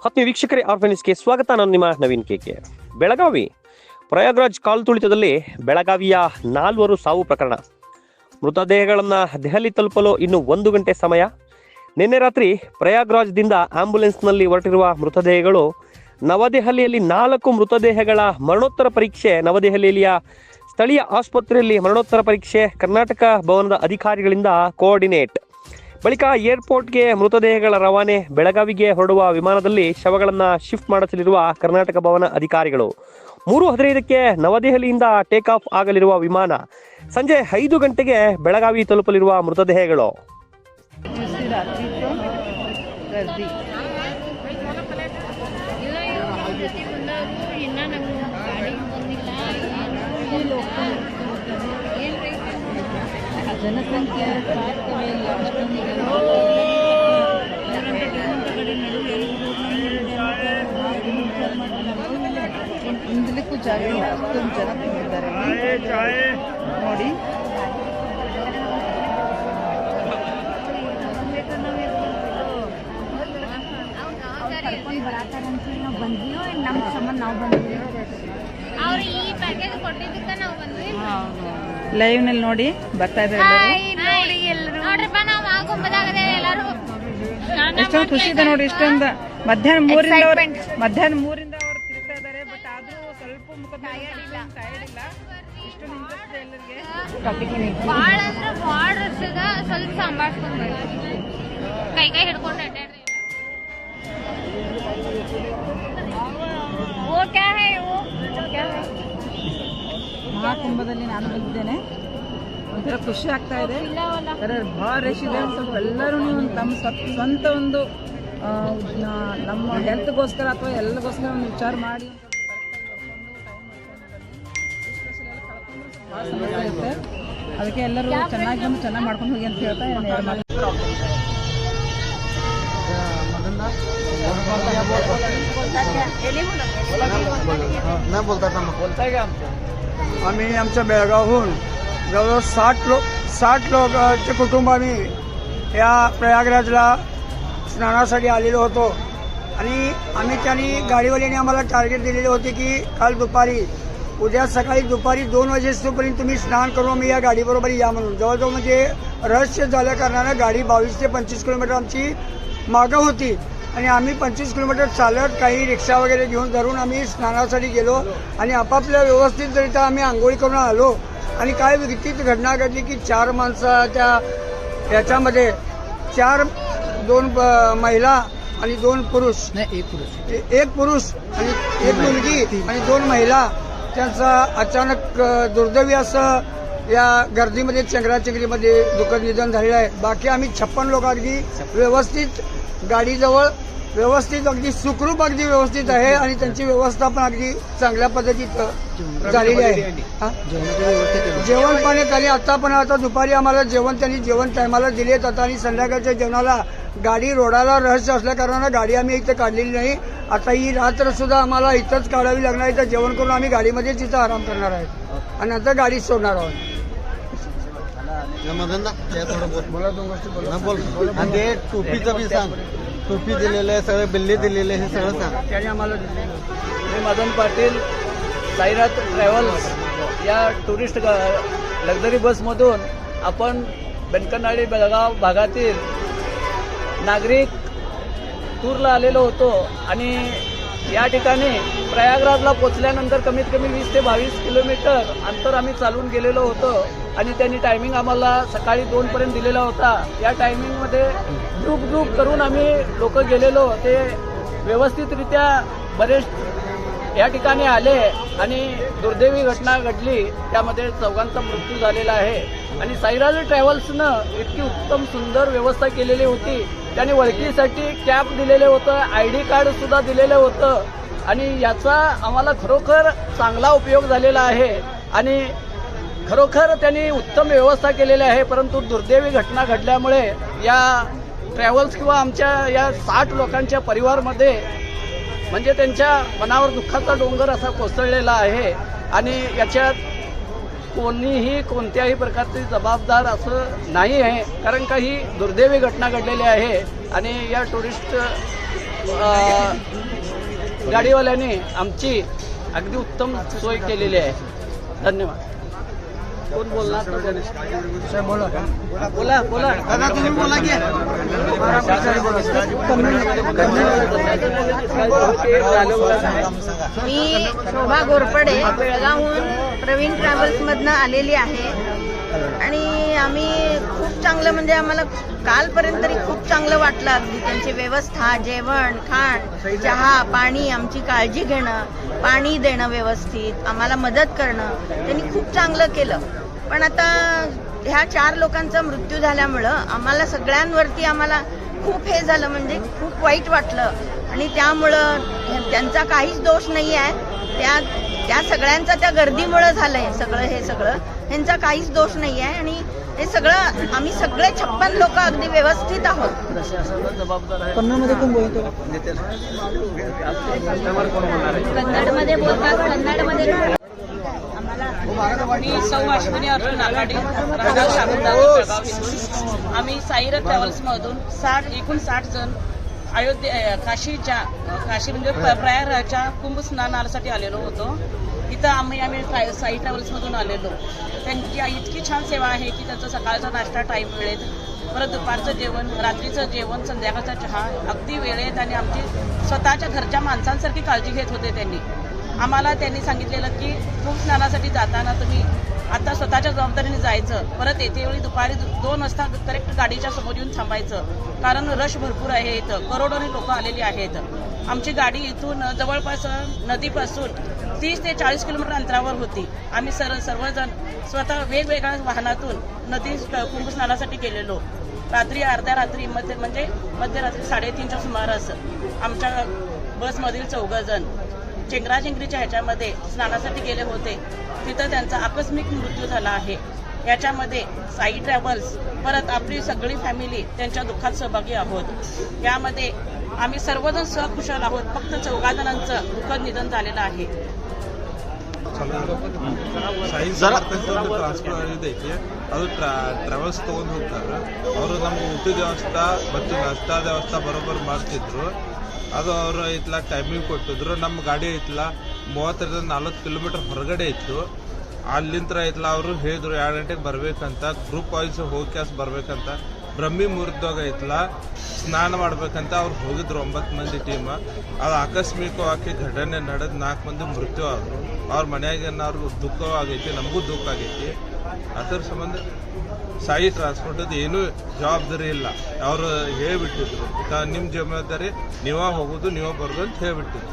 ಆತ್ಮೀಯ ವೀಕ್ಷಕರೇ, ಆರ್ಫೆನಿಸ್ಗೆ ಸ್ವಾಗತ. ನಾನು ನಿಮ್ಮ ನವೀನ್ ಕೆಕೆ. ಬೆಳಗಾವಿ ಪ್ರಯಾಗ್ರಾಜ್ ಕಾಲು ತುಳಿತದಲ್ಲಿ ಬೆಳಗಾವಿಯ 4 ಸಾವು ಪ್ರಕರಣ. ಮೃತದೇಹಗಳನ್ನು ದೆಹಲಿ ತಲುಪಲು ಇನ್ನು 1 ಗಂಟೆ ಸಮಯ. ನಿನ್ನೆ ರಾತ್ರಿ ಪ್ರಯಾಗ್ರಾಜ್ದಿಂದ ಆಂಬ್ಯುಲೆನ್ಸ್ನಲ್ಲಿ ಹೊರಟಿರುವ ಮೃತದೇಹಗಳು ನವದೆಹಲಿಯಲ್ಲಿ 4 ಮೃತದೇಹಗಳ ಮರಣೋತ್ತರ ಪರೀಕ್ಷೆ. ನವದೆಹಲಿಯ ಸ್ಥಳೀಯ ಆಸ್ಪತ್ರೆಯಲ್ಲಿ ಮರಣೋತ್ತರ ಪರೀಕ್ಷೆ ಕರ್ನಾಟಕ ಭವನದ ಅಧಿಕಾರಿಗಳಿಂದ ಕೋಆರ್ಡಿನೇಟ್. ಬಳಿಕ ಏರ್ಪೋರ್ಟ್ಗೆ ಮೃತದೇಹಗಳ ರವಾನೆ. ಬೆಳಗಾವಿಗೆ ಹೊರಡುವ ವಿಮಾನದಲ್ಲಿ ಶವಗಳನ್ನು ಶಿಫ್ಟ್ ಮಾಡಿಸಲಿರುವ ಕರ್ನಾಟಕ ಭವನ ಅಧಿಕಾರಿಗಳು. 3:15ಕ್ಕೆ ನವದೆಹಲಿಯಿಂದ ಟೇಕ್ ಆಫ್ ಆಗಲಿರುವ ವಿಮಾನ ಸಂಜೆ 5 ಗಂಟೆಗೆ ಬೆಳಗಾವಿ ತಲುಪಲಿರುವ ಮೃತದೇಹಗಳು. ಜನಸಂಖ್ಯೆ ಇಂದಲಿಕ್ಕೂ ಜಾಗ ಇಲ್ಲ, ಅಷ್ಟೊಂದು ಜನ ತುಂಬಿದ್ದಾರೆ ನೋಡಿ. ನಾವು ಬಂದ್ವಿ, ನಮ್ಮ ಸಂಬಂಧ ನಾವು ಬಂದ್ವಿ. ಅವ್ರು ಈ ಪ್ಯಾಕೇಜ್ ಕೊಟ್ಟಿದ್ದಕ್ಕೆ ನಾವು ಬಂದ್ವಿ. ಲೈವ್ ನಲ್ಲಿ ನೋಡಿ ಬರ್ತಾ ಇದ್ದಾರೆ. ನೋಡ್ರಿಪ್ಪ, ನಾವು ಆಗುಂಬದಾಗದೆ ಎಲ್ಲರೂ ಎಷ್ಟೊಂದು ಖುಷಿ ಇದೆ ನೋಡಿ. ಇಷ್ಟೊಂದು ಮಧ್ಯಾಹ್ನ 3ರಿಂದ ಅವರು ತಿರುಗ್ತಾ ಇದ್ದಾರೆ. ಬಟ್ ಆದ್ರೂ ಸ್ವಲ್ಪ ಮುಖ ಟಯರ್ಡ್ ಇಲ್ಲ. ಇಷ್ಟೊಂದು ಇಂಟ್ರೆಸ್ಟ್ ಎಲ್ಲರಿಗೆ. ಭಾಳ ಅಂದ್ರೆ ಭಾಳ ರಶ್ ಅದ. ಸ್ವಲ್ಪ ಸಂಭಾಳಿಸ್ಕೊಂಡು ಕೈ ಹಿಡ್ಕೊಂಡು ಅಡ್ಡಾಡ್ರಿ. ಮಹಾಕುಂಭದಲ್ಲಿ ನಾನು ಬಂದಿದ್ದೇನೆ. ಒಂಥರ ಖುಷಿ ಆಗ್ತಾ ಇದೆ. ಬಹಳ ರಶ್ ಇದೆ. ಸ್ವಲ್ಪ ಎಲ್ಲರೂ ತಮ್ಮ ಸ್ವಂತ ಒಂದು ನಮ್ಮ ಹೆಲ್ತ್ಗೋಸ್ಕರ ಅಥವಾ ಎಲ್ಲಗೋಸ್ಕರ ಒಂದು ವಿಚಾರ ಮಾಡಿ ಭಾಳ ಸಮಸ್ಯೆ ಇರುತ್ತೆ. ಅದಕ್ಕೆ ಎಲ್ಲರೂ ಚೆನ್ನಾಗಿ ಬಂದು ಚೆನ್ನಾಗಿ ಮಾಡ್ಕೊಂಡು ಹೋಗಿ ಅಂತ ಹೇಳ್ತಾ आम्ही आमच्या बेळगावहून जवळजवळ 60 लोकांचे कुटुंब आम्ही या प्रयागराजला स्नानासाठी आलेलो होतो. आणि त्यांनी गाडीवाल्याने आम्हाला टार्गेट दिलेले होते की काल दुपारी उद्या सकाळी दुपारी 2 वाजेपर्यंत तुम्ही स्नान करून मी या गाडीबरोबर या म्हणून. जवळजवळ म्हणजे रहस्य झाल्या कारणानं गाडी 22 ते 25 किलोमीटर आमची मागं होती. आणि आम्ही 25 किलोमीटर चालत काही रिक्षा वगैरे घेऊन धरून आम्ही स्नानासाठी गेलो. आणि आपापल्या व्यवस्थितरित्या आम्ही आंघोळी करून आलो. आणि काय विचित्र घटना घडली की 4 माणसाच्या याच्यामध्ये 2 महिला आणि 2 पुरुष, एक पुरुष आणि एक मुलगी आणि 2 महिला, त्यांचा अचानक दुर्दैवी असं या गर्दीमध्ये चेंगराचेंगरीमध्ये दुःखद निधन झालेलं आहे. बाकी आम्ही 56 लोक अगदी व्यवस्थित गाडीजवळ व्यवस्थित अगदी सुखरूप अगदी व्यवस्थित आहे. आणि त्यांची व्यवस्था पण अगदी चांगल्या पद्धतीत झालेली आहे. जेवण पाणी त्यांनी आता दुपारी आम्हाला जेवण टायमाला दिलेत आता. आणि संध्याकाळच्या जेवणाला गाडी रोडाला रहस्य असल्या कारणानं गाडी आम्ही इथं काढलेली नाही. आता ही रात्र सुद्धा आम्हाला इथंच काढावी लागणार. इथं जेवण करून आम्ही गाडीमध्येच इथं आराम करणार आहे आणि नंतर गाडी सोडणार आहोत. आणि टोपीचं बी सांग. टोपी दिलेलं आहे, सगळं बिल्ली दिलेले हे सगळं सांग. त्याने आम्हाला मी मदन पाटील, साईनाथ ट्रॅव्हल्स या टुरिस्ट लक्झरी बसमधून आपण बेनकनाळी बेळगाव भागातील नागरिक टूरला आलेलो होतो. आणि या ठिकाणी प्रयागराजला पोचल्यानंतर कमीत कमी 20 ते 22 किलोमीटर अंतर आम्ही चालून गेलेलो होतो. आणि त्यांनी टायमिंग आम्हाला सकाळी 2 पर्यंत दिलेला होता. या टायमिंगमध्ये ग्रुप करून आम्ही लोक गेलेलो. ते व्यवस्थितरित्या बरेच या ठिकाणी आले आणि दुर्दैवी घटना घडली. त्यामध्ये 4 मृत्यू झालेला आहे. आणि साईराज ट्रॅव्हल्सनं इतकी उत्तम सुंदर व्यवस्था केलेली होती. त्यांनी ओळखीसाठी कॅब दिलेले होतं, ID कार्ड सुद्धा दिलेलं होतं. आणि याचा आम्हाला खरोखर चांगला उपयोग झालेला आहे. आणि खरोखर त्यांनी उत्तम व्यवस्था केलेली आहे. परंतु दुर्दैवी घटना घडल्यामुळे या ट्रॅव्हल्स किंवा आमच्या या 60 लोकांच्या परिवारमध्ये म्हणजे त्यांच्या मनावर दुःखाचा डोंगर असा कोसळलेला आहे. आणि याच्यात कोणीही कोणत्याही प्रकारची जबाबदार असं नाही आहे, कारण का ही दुर्दैवी घटना घडलेली आहे आणि या टुरिस्ट गाडीवाल्याने आमची अगदी उत्तम सोय केलेली आहे. धन्यवाद. कोण बोलणार? बोला बोला. दादा तुम्ही बोला की. मी शोभा गोरपडे बेळगावहून प्रवीण ट्रॅव्हल्समधनं आलेली आहे आणि आम्ही खूप चांगलं म्हणजे आम्हाला कालपर्यंत तरी खूप चांगलं वाटलं. अगदी त्यांची व्यवस्था, जेवण, खाण, चहा, पाणी, आमची काळजी घेणं, पाणी देणं व्यवस्थित, आम्हाला मदत करणं त्यांनी खूप चांगलं केलं. पण आता ह्या 4 लोकांचा मृत्यू झाल्यामुळं आम्हाला सगळ्यांवरती आम्हाला खूप हे झालं, म्हणजे खूप वाईट वाटलं आणि त्यामुळं त्यांचा काहीच दोष नाही आहे. त्या सगळ्यांचा त्या गर्दीमुळं झालंय सगळं ह्यांचा काहीच दोष नाही आहे आणि हे सगळं आम्ही सगळे 56 लोक अगदी व्यवस्थित आहोत. कन्नडमध्ये बोलतात, कन्नडमध्ये मी सौ अश्विनी अर्जुन नागाडे, राहणार शाकुंडाली, बेळगाव इथून. आम्ही साईरथ ट्रॅव्हल्समधून एकूण 60 जण काशी म्हणजे प्रयागराजच्या कुंभ स्नानासाठी आलेलो होतो. इथं आम्ही साई ट्रॅव्हल्समधून आलेलो. त्यांची इतकी छान सेवा आहे की त्यांचा सकाळचा नाश्ता टाईम वेळेत, परत दुपारचं जेवण, रात्रीचं जेवण, संध्याकाळचा चहा अगदी वेळेत आणि आमची स्वतःच्या घरच्या माणसांसारखी काळजी घेत होते त्यांनी. आम्हाला त्यांनी सांगितलेलं की कुंभ स्नानासाठी जाताना तुम्ही आता स्वतःच्या जबाबदारीने जायचं, परत येते वेळी दुपारी 2 वाजता करेक्ट गाडीच्या समोर येऊन थांबायचं, कारण रश भरपूर आहे इथं, करोडोनी लोक आलेली आहेत. आमची गाडी इथून जवळपास नदीपासून 30 ते 40 किलोमीटर अंतरावर होती. आम्ही सर्वजण स्वतः वेगवेगळ्या वाहनातून नदी कुंभ स्नानासाठी गेलेलो. रात्री अर्ध्या रात्री म्हणजे मध्यरात्री 3:30च्या सुमारास आमच्या बसमधील 4 जण चेंगराचेंगरीच्या ह्याच्यामध्ये स्नानासाठी गेले होते. तिथं त्यांचा आकस्मिक मृत्यू झाला आहे. याच्यामध्ये साई ट्रॅव्हल्स परत आपली सगळी फॅमिली त्यांच्या दुःखात सहभागी आहोत. यामध्ये आम्ही सर्वजण सकुशल आहोत. फक्त 4 जणांचं दुःखद निधन झालेलं आहे. ಟ್ರಾನ್ಸ್ಫರ್ ಇದೈತಿ ಅದು ಟ್ರಾವೆಲ್ಸ್ ತೊಗೊಂಡು ಹೋಗ್ತಾರೆ. ಅವರು ನಮ್ಗೆ ಊಟದ ವ್ಯವಸ್ಥೆ ಮತ್ತು ನಾಷ್ಟಾದ ವ್ಯವಸ್ಥೆ ಬರೋಬ್ಬರಿ ಮಾಡ್ತಿದ್ರು. ಅದು ಅವರು ಇತ್ಲ ಟೈಮಿಂಗ್ ಕೊಟ್ಟಿದ್ರು. ನಮ್ಮ ಗಾಡಿ ಐತ್ಲ 30-40 ಕಿಲೋಮೀಟರ್ ಹೊರಗಡೆ ಇತ್ತು. ಅಲ್ಲಿಂದ ಐತ್ಲ ಅವರು ಹೇಳಿದ್ರು 2 ಗಂಟೆಗೆ ಬರ್ಬೇಕಂತ, ಗ್ರೂಪ್ ವೈಸ್ ಹೋಗಿ ಬರ್ಬೇಕಂತ. ಬ್ರಹ್ಮಿ ಮುಹೂರ್ತದಾಗ ಐತ್ಲ ಸ್ನಾನ ಮಾಡ್ಬೇಕಂತ ಅವ್ರು ಹೋಗಿದ್ರು 9 ಮಂದಿ ಟೀಮ್. ಅದು ಆಕಸ್ಮಿಕವಾಗಿ ಘಟನೆ ನಡೆದು 4 ಮಂದಿ ಮೃತ್ಯು ಆದರು. ಅವ್ರ ಮನೆಯಾಗೇನಾದ್ರು ದುಃಖವಾಗೈತಿ, ನಮಗೂ ದುಃಖ ಆಗೈತಿ. ಅದರ ಸಂಬಂಧ ಸಾಯಿ ಟ್ರಾನ್ಸ್ಪೋರ್ಟದ್ದು ಏನೂ ಜವಾಬ್ದಾರಿ ಇಲ್ಲ. ಅವರು ಹೇಳಿಬಿಟ್ಟಿದ್ರು, ನಿಮ್ಮ ಜವಾಬ್ದಾರಿ ನೀವೇ ಹೋಗೋದು ನೀವೇ ಬರೋದು ಅಂತ ಹೇಳಿಬಿಟ್ಟಿದ್ರು.